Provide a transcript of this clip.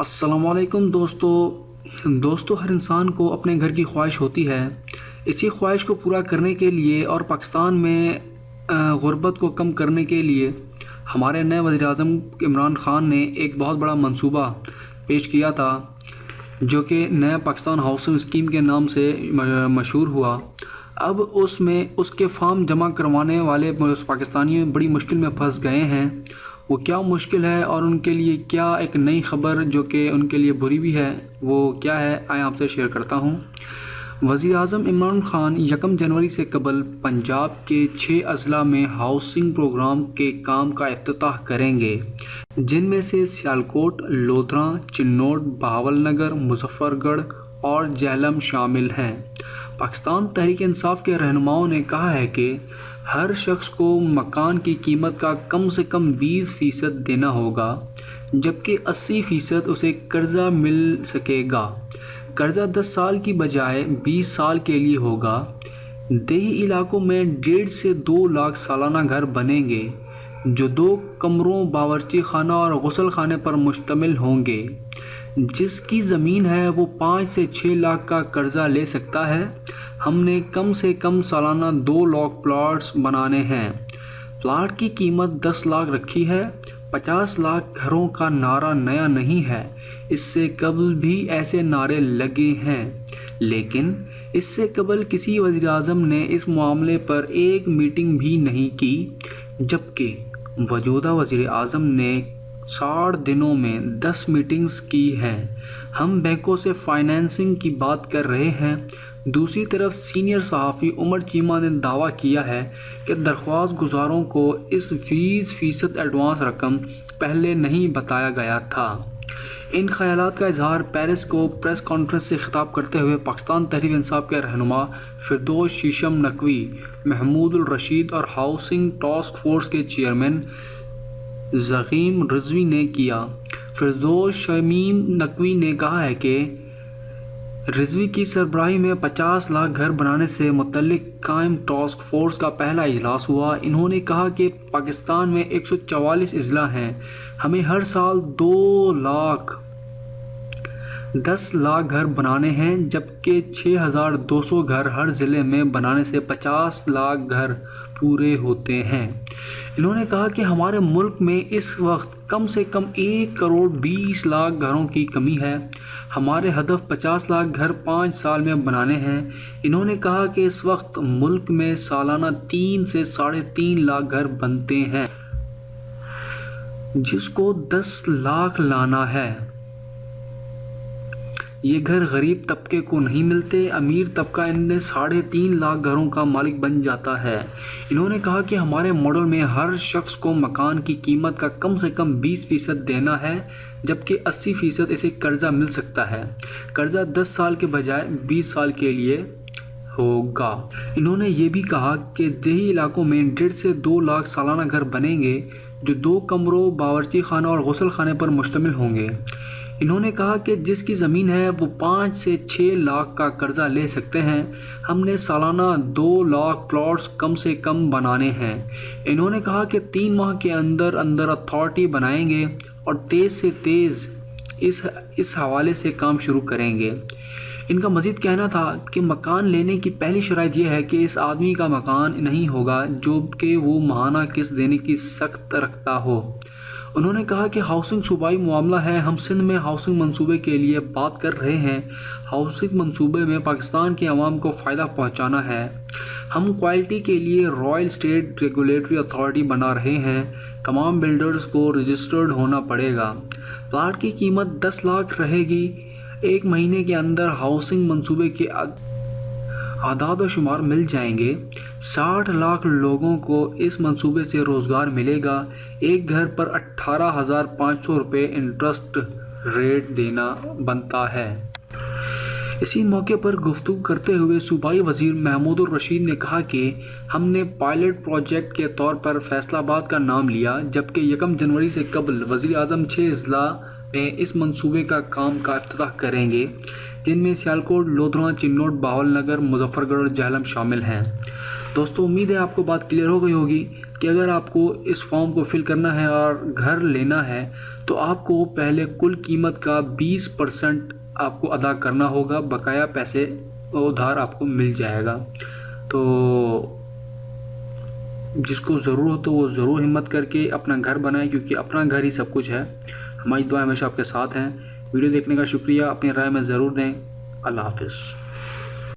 السلام علیکم دوستو ہر انسان کو اپنے گھر کی خواہش ہوتی ہے۔ اسی خواہش کو پورا کرنے کے لیے اور پاکستان میں غربت کو کم کرنے کے لیے ہمارے نئے وزیر اعظم عمران خان نے ایک بہت بڑا منصوبہ پیش کیا تھا، جو کہ نیا پاکستان ہاؤسنگ اسکیم کے نام سے مشہور ہوا۔ اب اس کے فارم جمع کروانے والے پاکستانی بڑی مشکل میں پھنس گئے ہیں۔ وہ کیا مشکل ہے اور ان کے لیے کیا ایک نئی خبر جو کہ ان کے لیے بری بھی ہے وہ کیا ہے، آئیں آپ سے شیئر کرتا ہوں۔ وزیر اعظم عمران خان 1 جنوری سے قبل پنجاب کے 6 اضلاع میں ہاؤسنگ پروگرام کے کام کا افتتاح کریں گے، جن میں سے سیالکوٹ، لودھراں، چنوٹ، بہاول نگر، مظفر گڑھ اور جہلم شامل ہیں۔ پاکستان تحریک انصاف کے رہنماؤں نے کہا ہے کہ ہر شخص کو مکان کی قیمت کا کم سے کم 20% دینا ہوگا، جبکہ 80% اسے قرضہ مل سکے گا۔ قرضہ 10 سال کی بجائے 20 سال کے لیے ہوگا۔ دیہی علاقوں میں 1.5 سے 2 لاکھ سالانہ گھر بنیں گے، جو 2 کمروں، باورچی خانہ اور غسل خانے پر مشتمل ہوں گے۔ جس کی زمین ہے وہ 5 سے 6 لاکھ کا قرضہ لے سکتا ہے۔ ہم نے کم سے کم سالانہ 2 لاکھ پلاٹس بنانے ہیں۔ پلاٹ کی قیمت 10 لاکھ رکھی ہے۔ 50 لاکھ گھروں کا نعرہ نیا نہیں ہے، اس سے قبل بھی ایسے نعرے لگے ہیں، لیکن اس سے قبل کسی وزیر اعظم نے اس معاملے پر ایک میٹنگ بھی نہیں کی، جبکہ موجودہ وزیر اعظم نے 60 دنوں میں 10 میٹنگز کی ہیں۔ ہم بینکوں سے فائنینسنگ کی بات کر رہے ہیں۔ دوسری طرف سینئر صحافی عمر چیمہ نے دعویٰ کیا ہے کہ درخواست گزاروں کو اس 20% ایڈوانس رقم پہلے نہیں بتایا گیا تھا۔ ان خیالات کا اظہار پیرس کو پریس کانفرنس سے خطاب کرتے ہوئے پاکستان تحریک انصاف کے رہنما فردوس شیشم نقوی، محمود الرشید اور ہاؤسنگ ٹاسک فورس کے چیئرمین زعیم رضوی نے کیا۔ فردوس شمیم نقوی نے کہا ہے کہ رضوی کی سربراہی میں 50 لاکھ گھر بنانے سے متعلق قائم ٹاسک فورس کا پہلا اجلاس ہوا۔ انہوں نے کہا کہ پاکستان میں 144 اضلاع ہیں، ہمیں ہر سال 10 لاکھ گھر بنانے ہیں، جبکہ 6200 گھر ہر ضلع میں بنانے سے 50 لاکھ گھر پورے ہوتے ہیں۔ انہوں نے کہا کہ ہمارے ملک میں اس وقت کم سے کم 1 کروڑ 20 لاکھ گھروں کی کمی ہے۔ ہمارے ہدف 50 لاکھ گھر 5 سال میں بنانے ہیں۔ انہوں نے کہا کہ اس وقت ملک میں سالانہ 3 سے 3.5 لاکھ گھر بنتے ہیں، جس کو 10 لاکھ لانا ہے۔ یہ گھر غریب طبقے کو نہیں ملتے، امیر طبقہ ان میں 3.5 لاکھ گھروں کا مالک بن جاتا ہے۔ انہوں نے کہا کہ ہمارے ماڈل میں ہر شخص کو مکان کی قیمت کا کم سے کم 20% دینا ہے، جبکہ 80% اسے قرضہ مل سکتا ہے۔ قرضہ 10 سال کے بجائے 20 سال کے لیے ہوگا۔ انہوں نے یہ بھی کہا کہ دیہی علاقوں میں 1.5 سے 2 لاکھ سالانہ گھر بنیں گے، جو 2 کمروں، باورچی خانہ اور غسل خانے پر مشتمل ہوں گے۔ انہوں نے کہا کہ جس کی زمین ہے وہ 5 سے 6 لاکھ کا قرضہ لے سکتے ہیں۔ ہم نے سالانہ 2 لاکھ پلاٹس کم سے کم بنانے ہیں۔ انہوں نے کہا کہ 3 ماہ کے اندر اتھارٹی بنائیں گے اور تیز سے تیز اس حوالے سے کام شروع کریں گے۔ ان کا مزید کہنا تھا کہ مکان لینے کی پہلی شرائط یہ ہے کہ اس آدمی کا مکان نہیں ہوگا جو کہ وہ ماہانہ قسط دینے کی سخت رکھتا ہو۔ انہوں نے کہا کہ ہاؤسنگ صوبائی معاملہ ہے، ہم سندھ میں ہاؤسنگ منصوبے کے لیے بات کر رہے ہیں۔ ہاؤسنگ منصوبے میں پاکستان کے عوام کو فائدہ پہنچانا ہے۔ ہم کوالٹی کے لیے رائل اسٹیٹ ریگولیٹری اتھارٹی بنا رہے ہیں۔ تمام بلڈرز کو رجسٹرڈ ہونا پڑے گا۔ پلاٹ کی قیمت 10 لاکھ رہے گی۔ 1 مہینے کے اندر ہاؤسنگ منصوبے کے اعداد و شمار مل جائیں گے۔ 60 لاکھ لوگوں کو اس منصوبے سے روزگار ملے گا۔ ایک گھر پر 18,500 روپے انٹرسٹ ریٹ دینا بنتا ہے۔ اسی موقع پر گفتگو کرتے ہوئے صوبائی وزیر محمود الرشید نے کہا کہ ہم نے پائلٹ پروجیکٹ کے طور پر فیصل آباد کا نام لیا، جبکہ 1 جنوری سے قبل وزیر اعظم 6 اضلاع میں اس منصوبے کا کام کا افتتاح کریں گے، جن میں سیالکوٹ، لودھراں، چنوٹ، بہاول نگر، مظفر گڑھ اور جہلم شامل ہیں۔ دوستو امید ہے آپ کو بات کلیئر ہو گئی ہوگی کہ اگر آپ کو اس فارم کو فل کرنا ہے اور گھر لینا ہے تو آپ کو پہلے کل قیمت کا 20% آپ کو ادا کرنا ہوگا، بقایا پیسے ادھار آپ کو مل جائے گا۔ تو جس کو ضرور ہو تو وہ ضرور ہمت کر کے اپنا گھر بنائیں، کیونکہ اپنا گھر ہی سب کچھ ہے۔ ہماری دعا ہمیشہ آپ کے ساتھ ہیں۔ ویڈیو دیکھنے کا شکریہ، اپنی رائے میں ضرور دیں۔ اللہ حافظ۔